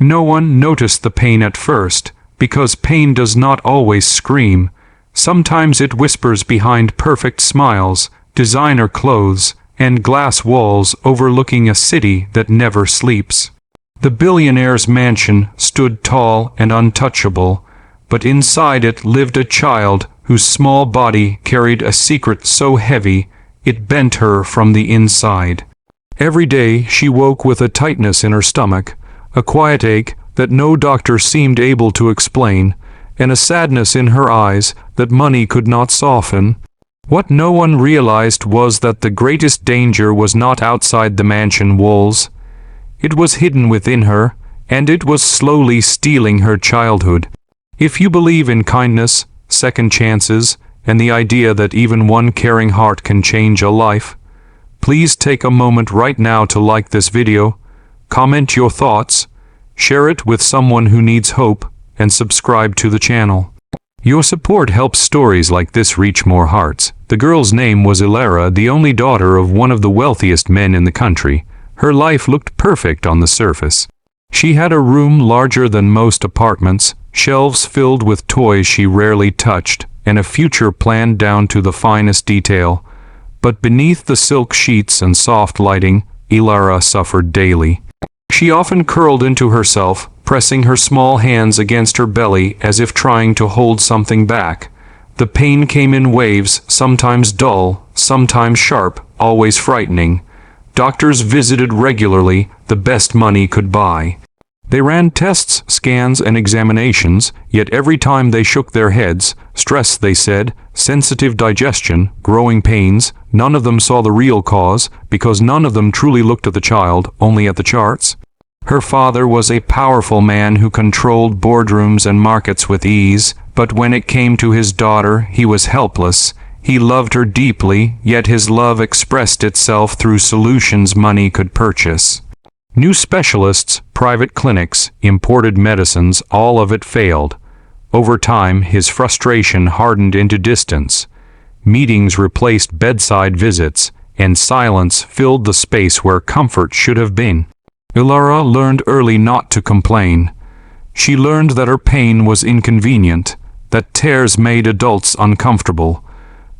No one noticed the pain at first, because pain does not always scream. Sometimes it whispers behind perfect smiles, designer clothes, and glass walls overlooking a city that never sleeps. The billionaire's mansion stood tall and untouchable, but inside it lived a child whose small body carried a secret so heavy it bent her from the inside. Every day she woke with a tightness in her stomach, a quiet ache that no doctor seemed able to explain, and a sadness in her eyes that money could not soften. What no one realized was that the greatest danger was not outside the mansion walls. It was hidden within her, and it was slowly stealing her childhood. If you believe in kindness, second chances, and the idea that even one caring heart can change a life, please take a moment right now to like this video, comment your thoughts, share it with someone who needs hope, and subscribe to the channel. Your support helps stories like this reach more hearts. The girl's name was Ilara, the only daughter of one of the wealthiest men in the country. Her life looked perfect on the surface. She had a room larger than most apartments, shelves filled with toys she rarely touched, and a future planned down to the finest detail. But beneath the silk sheets and soft lighting, Ilara suffered daily. She often curled into herself, pressing her small hands against her belly as if trying to hold something back. The pain came in waves, sometimes dull, sometimes sharp, always frightening. Doctors visited regularly, the best money could buy. They ran tests, scans, and examinations, yet every time they shook their heads, stress, they said, sensitive digestion, growing pains, none of them saw the real cause, because none of them truly looked at the child, only at the charts. Her father was a powerful man who controlled boardrooms and markets with ease, but when it came to his daughter, he was helpless. He loved her deeply, yet his love expressed itself through solutions money could purchase. New specialists, private clinics, imported medicines, all of it failed. Over time, his frustration hardened into distance. Meetings replaced bedside visits, and silence filled the space where comfort should have been. Ilara learned early not to complain. She learned that her pain was inconvenient, that tears made adults uncomfortable.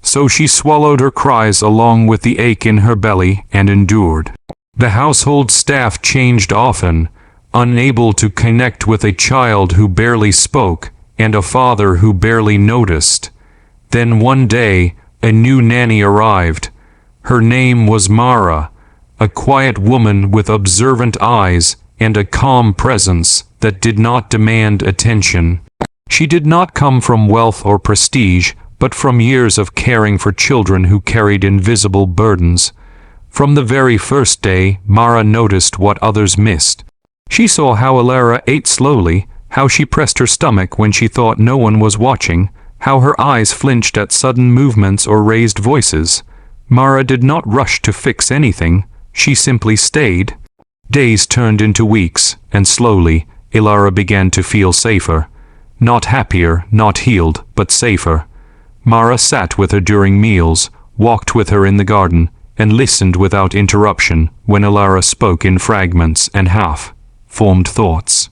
So she swallowed her cries along with the ache in her belly and endured. The household staff changed often, unable to connect with a child who barely spoke and a father who barely noticed. Then one day, a new nanny arrived. Her name was Mara, a quiet woman with observant eyes and a calm presence that did not demand attention. She did not come from wealth or prestige, but from years of caring for children who carried invisible burdens. From the very first day, Mara noticed what others missed. She saw how Ilara ate slowly, how she pressed her stomach when she thought no one was watching, how her eyes flinched at sudden movements or raised voices. Mara did not rush to fix anything. She simply stayed. Days turned into weeks, and slowly, Ilara began to feel safer. Not happier, not healed, but safer. Mara sat with her during meals, walked with her in the garden, and listened without interruption when Ilara spoke in fragments and half-formed thoughts.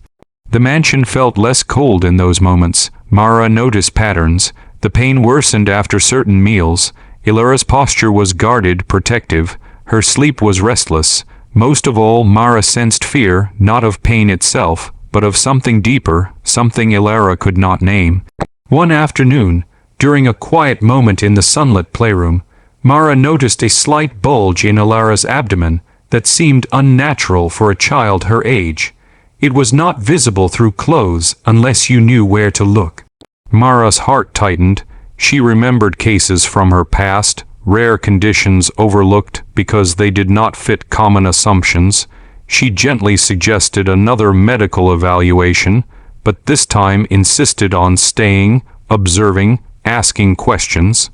The mansion felt less cold in those moments. Mara noticed patterns. The pain worsened after certain meals. Ilara's posture was guarded, protective. Her sleep was restless. Most of all, Mara sensed fear, not of pain itself, but of something deeper, something Ilara could not name. One afternoon, during a quiet moment in the sunlit playroom, Mara noticed a slight bulge in Ilara's abdomen that seemed unnatural for a child her age. It was not visible through clothes unless you knew where to look. Mara's heart tightened. She remembered cases from her past, rare conditions overlooked because they did not fit common assumptions. She gently suggested another medical evaluation, but this time insisted on staying, observing, asking questions.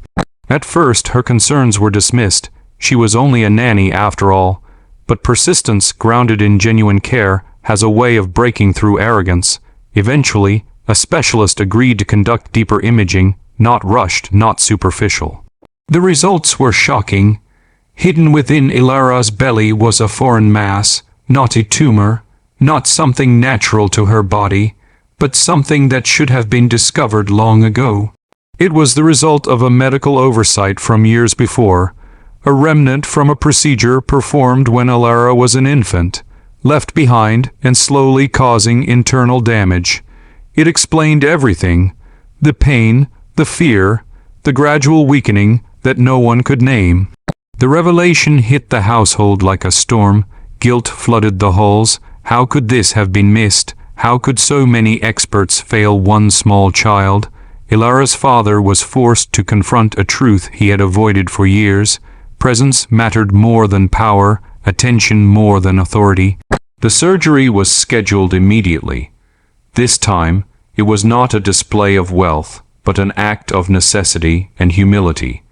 At first, her concerns were dismissed. She was only a nanny after all. But persistence, grounded in genuine care, has a way of breaking through arrogance. Eventually, a specialist agreed to conduct deeper imaging, not rushed, not superficial. The results were shocking. Hidden within Ilara's belly was a foreign mass, not a tumor, not something natural to her body, but something that should have been discovered long ago. It was the result of a medical oversight from years before, a remnant from a procedure performed when Ilara was an infant, left behind and slowly causing internal damage. It explained everything: the pain, the fear, the gradual weakening that no one could name. The revelation hit the household like a storm. Guilt flooded the halls. How could this have been missed? How could so many experts fail one small child? Ilara's father was forced to confront a truth he had avoided for years. Presence mattered more than power, attention more than authority. The surgery was scheduled immediately. This time, it was not a display of wealth, but an act of necessity and humility.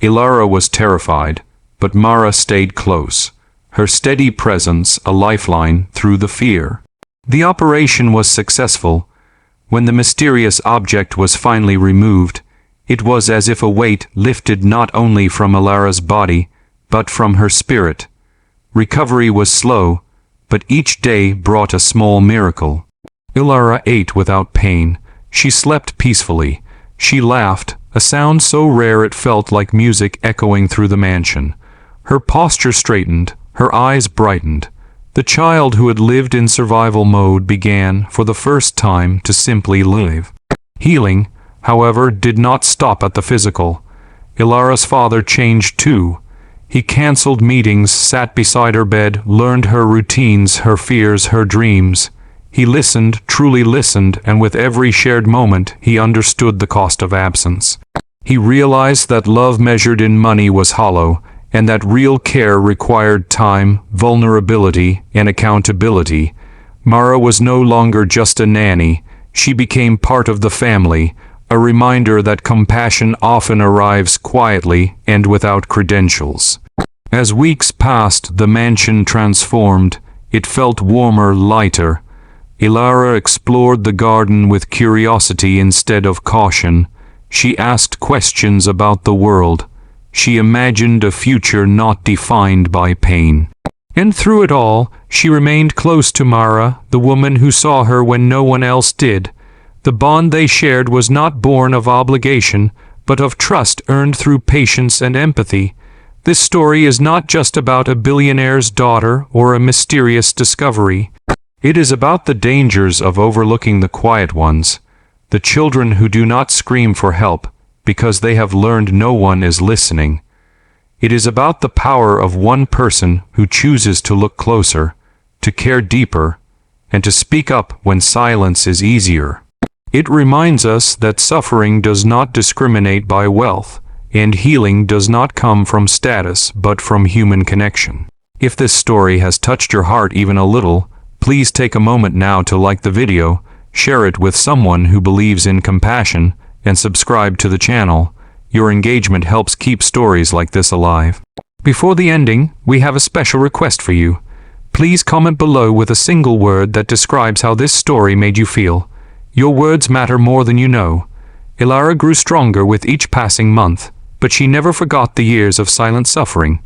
Ilara was terrified, but Mara stayed close, her steady presence a lifeline through the fear. The operation was successful. When the mysterious object was finally removed, it was as if a weight lifted not only from Ilara's body, but from her spirit. Recovery was slow, but each day brought a small miracle. Ilara ate without pain. She slept peacefully. She laughed, a sound so rare it felt like music echoing through the mansion. Her posture straightened, her eyes brightened. The child who had lived in survival mode began, for the first time, to simply live. Healing, however, did not stop at the physical. Ilara's father changed too. He cancelled meetings, sat beside her bed, learned her routines, her fears, her dreams. He listened, truly listened, and with every shared moment, he understood the cost of absence. He realized that love measured in money was hollow, and that real care required time, vulnerability, and accountability. Mara was no longer just a nanny. She became part of the family, a reminder that compassion often arrives quietly and without credentials. As weeks passed, the mansion transformed. It felt warmer, lighter. Ilara explored the garden with curiosity instead of caution. She asked questions about the world. She imagined a future not defined by pain. And through it all, she remained close to Mara, the woman who saw her when no one else did. The bond they shared was not born of obligation, but of trust earned through patience and empathy. This story is not just about a billionaire's daughter or a mysterious discovery. It is about the dangers of overlooking the quiet ones, the children who do not scream for help because they have learned no one is listening. It is about the power of one person who chooses to look closer, to care deeper, and to speak up when silence is easier. It reminds us that suffering does not discriminate by wealth, and healing does not come from status but from human connection. If this story has touched your heart even a little, please take a moment now to like the video, share it with someone who believes in compassion, and subscribe to the channel. Your engagement helps keep stories like this alive. Before the ending, we have a special request for you. Please comment below with a single word that describes how this story made you feel. Your words matter more than you know. Ilara grew stronger with each passing month, but she never forgot the years of silent suffering.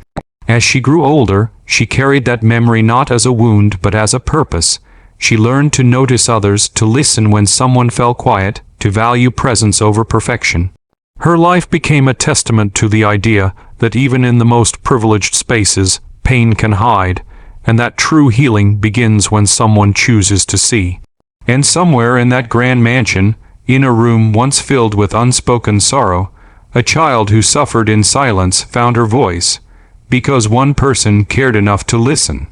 As she grew older, she carried that memory not as a wound but as a purpose. She learned to notice others, to listen when someone fell quiet, to value presence over perfection. Her life became a testament to the idea that even in the most privileged spaces, pain can hide, and that true healing begins when someone chooses to see. And somewhere in that grand mansion, in a room once filled with unspoken sorrow, a child who suffered in silence found her voice, because one person cared enough to listen.